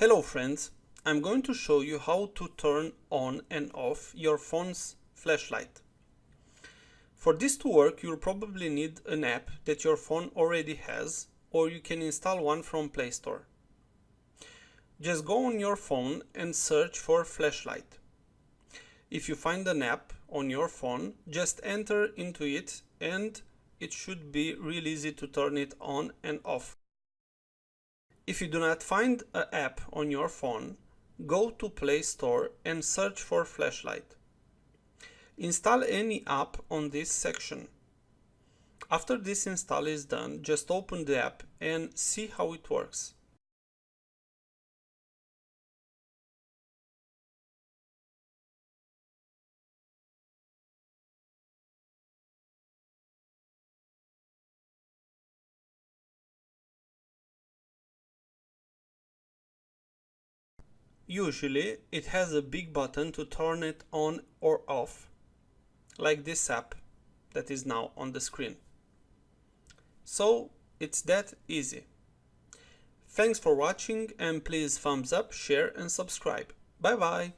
Hello friends, I'm going to show you how to turn on and off your phone's flashlight. For this to work, you'll probably need an app that your phone already has, or you can install one from Play Store. Just go on your phone and search for flashlight. If you find an app on your phone, just enter into it and it should be real easy to turn it on and off. If you do not find an app on your phone, go to Play Store and search for flashlight. Install any app on this section. After this install is done, just open the app and see how it works. Usually, it has a big button to turn it on or off, like this app that is now on the screen. So, it's that easy. Thanks for watching and please thumbs up, share and subscribe. Bye bye!